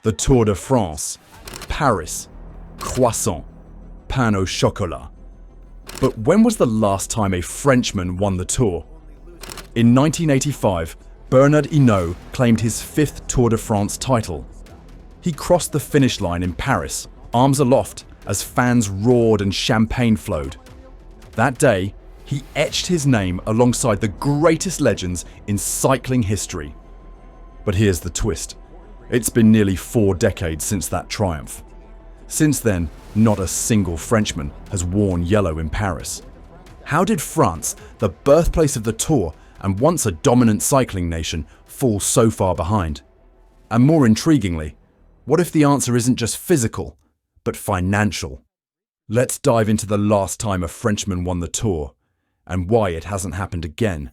The Tour de France, Paris, croissant, pain au chocolat. But when was the last time a Frenchman won the Tour? In 1985, Bernard Hinault claimed his 5th Tour de France title. He crossed the finish line in Paris, arms aloft, as fans roared and champagne flowed. That day, he etched his name alongside the greatest legends in cycling history. But here's the twist. It's been nearly 4 decades since that triumph. Since then, not a single Frenchman has worn yellow in Paris. How did France, the birthplace of the Tour and once a dominant cycling nation, fall so far behind? And more intriguingly, what if the answer isn't just physical, but financial? Let's dive into the last time a Frenchman won the Tour, and why it hasn't happened again.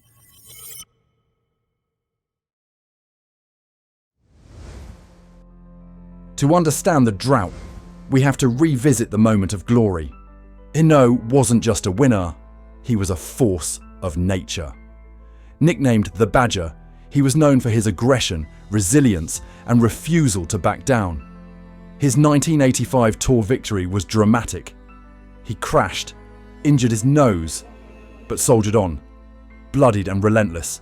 To understand the drought, we have to revisit the moment of glory. Hinault wasn't just a winner, he was a force of nature. Nicknamed the Badger, he was known for his aggression, resilience, and refusal to back down. His 1985 Tour victory was dramatic. He crashed, injured his nose, but soldiered on, bloodied and relentless.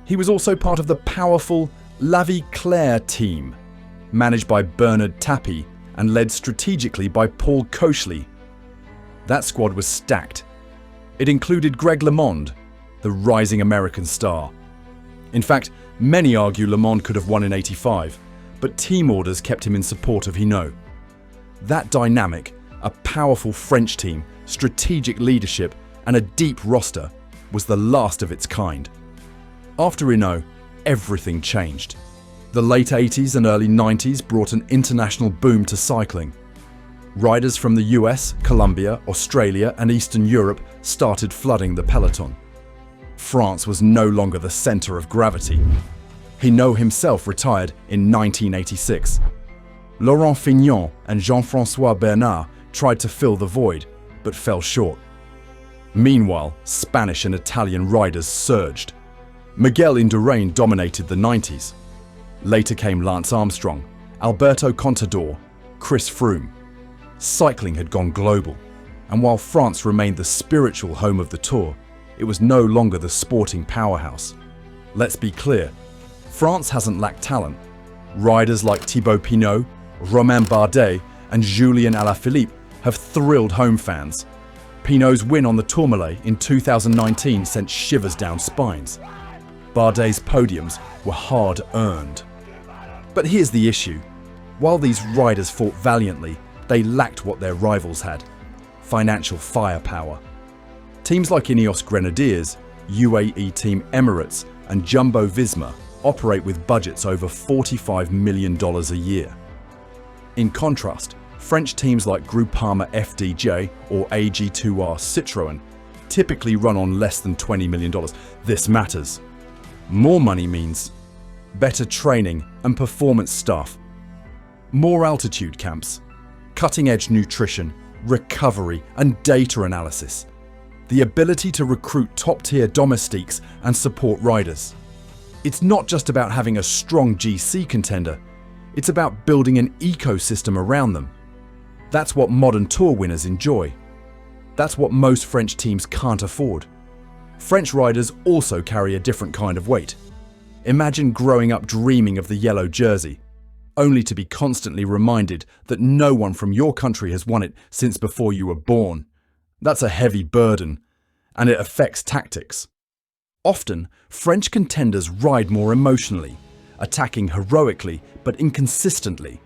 He was also part of the powerful La Vie Claire team, managed by Bernard Tapie and led strategically by Paul Cochley. That squad was stacked. It included Greg LeMond, the rising American star. In fact, many argue LeMond could have won in '85, but team orders kept him in support of Hinault. That dynamic, a powerful French team, strategic leadership, and a deep roster, was the last of its kind. After Hinault, everything changed. The late 80s and early 90s brought an international boom to cycling. Riders from the US, Colombia, Australia, and Eastern Europe started flooding the peloton. France was no longer the center of gravity. Hinault himself retired in 1986. Laurent Fignon and Jean-François Bernard tried to fill the void, but fell short. Meanwhile, Spanish and Italian riders surged. Miguel Indurain dominated the 90s. Later came Lance Armstrong, Alberto Contador, Chris Froome. Cycling had gone global, and while France remained the spiritual home of the Tour, it was no longer the sporting powerhouse. Let's be clear, France hasn't lacked talent. Riders like Thibaut Pinot, Romain Bardet, and Julien Alaphilippe have thrilled home fans. Pinot's win on the Tourmalet in 2019 sent shivers down spines. Bardet's podiums were hard-earned. But here's the issue. While these riders fought valiantly, they lacked what their rivals had: financial firepower. Teams like Ineos Grenadiers, UAE team Emirates, and Jumbo Visma operate with budgets over $45 million a year. In contrast, French teams like Groupama FDJ or AG2R Citroën typically run on less than $20 million. This matters. More money means better training and performance staff, more altitude camps, cutting-edge nutrition, recovery, and data analysis, the ability to recruit top-tier domestiques and support riders. It's not just about having a strong GC contender, it's about building an ecosystem around them. That's what modern Tour winners enjoy. That's what most French teams can't afford. French riders also carry a different kind of weight. Imagine growing up dreaming of the yellow jersey, only to be constantly reminded that no one from your country has won it since before you were born. That's a heavy burden, and it affects tactics. Often, French contenders ride more emotionally, attacking heroically but inconsistently.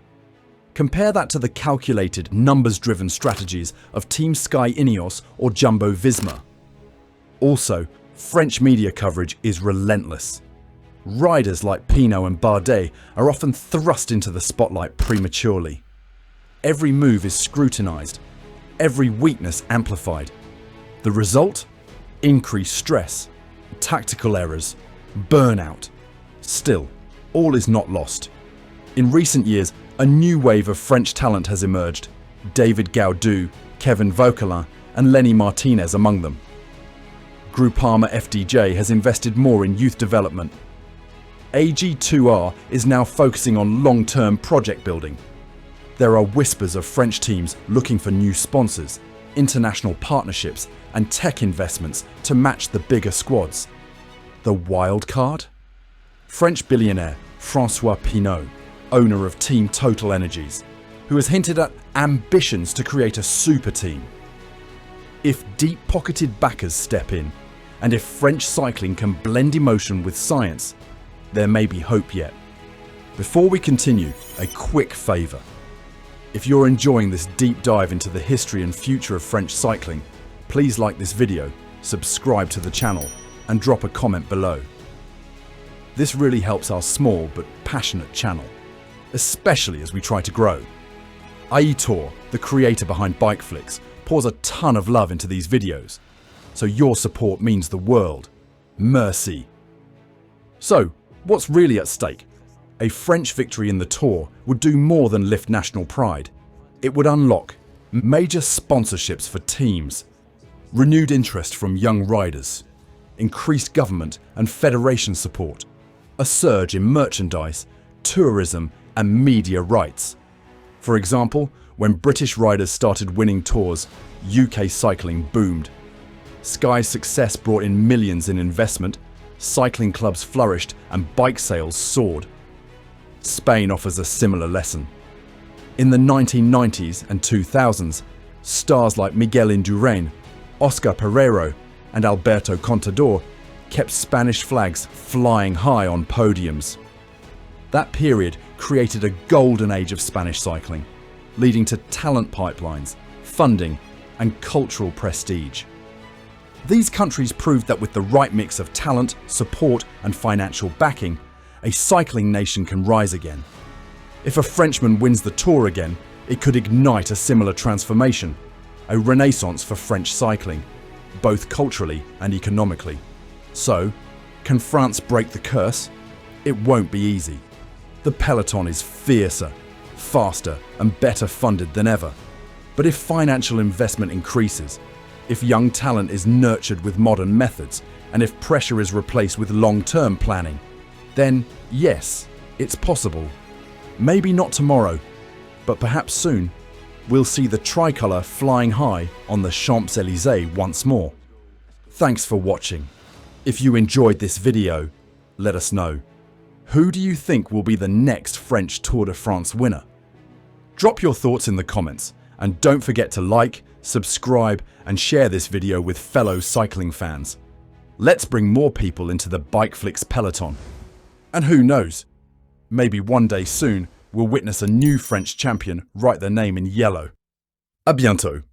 Compare that to the calculated, numbers-driven strategies of Team Sky Ineos or Jumbo Visma. Also, French media coverage is relentless. Riders like Pinot and Bardet are often thrust into the spotlight prematurely. Every move is scrutinized, every weakness amplified. The result? Increased stress, tactical errors, burnout. Still, all is not lost. In recent years, a new wave of French talent has emerged. David Gaudu, Kevin Vauquelin, and Lenny Martinez among them. Groupama FDJ has invested more in youth development. AG2R is now focusing on long-term project building. There are whispers of French teams looking for new sponsors, international partnerships, and tech investments to match the bigger squads. The wild card? French billionaire François Hinault, owner of Team Total Energies, who has hinted at ambitions to create a super team. If deep-pocketed backers step in, and if French cycling can blend emotion with science, there may be hope yet. Before we continue, a quick favour. If you're enjoying this deep dive into the history and future of French cycling, please like this video, subscribe to the channel, and drop a comment below. This really helps our small but passionate channel, especially as we try to grow. Aitor, the creator behind Bike Flicks, pours a ton of love into these videos, so your support means the world. Merci. So, what's really at stake? A French victory in the Tour would do more than lift national pride. It would unlock major sponsorships for teams, renewed interest from young riders, increased government and federation support, a surge in merchandise, tourism and media rights. For example, when British riders started winning tours, UK cycling boomed. Sky's success brought in millions in investment, cycling clubs flourished and bike sales soared. Spain offers a similar lesson. In the 1990s and 2000s, stars like Miguel Indurain, Oscar Pereiro and Alberto Contador kept Spanish flags flying high on podiums. That period created a golden age of Spanish cycling, leading to talent pipelines, funding and cultural prestige. These countries proved that with the right mix of talent, support and financial backing, a cycling nation can rise again. If a Frenchman wins the Tour again, it could ignite a similar transformation, a renaissance for French cycling, both culturally and economically. So, can France break the curse? It won't be easy. The peloton is fiercer, faster and better funded than ever. But if financial investment increases, if young talent is nurtured with modern methods, and if pressure is replaced with long-term planning, then yes, it's possible. Maybe not tomorrow, but perhaps soon, we'll see the tricolour flying high on the Champs-Élysées once more. Thanks for watching. If you enjoyed this video, let us know. Who do you think will be the next French Tour de France winner? Drop your thoughts in the comments, and don't forget to like, subscribe and share this video with fellow cycling fans. Let's bring more people into the Bike Flicks peloton. And who knows, maybe one day soon we'll witness a new French champion write their name in yellow. À bientôt.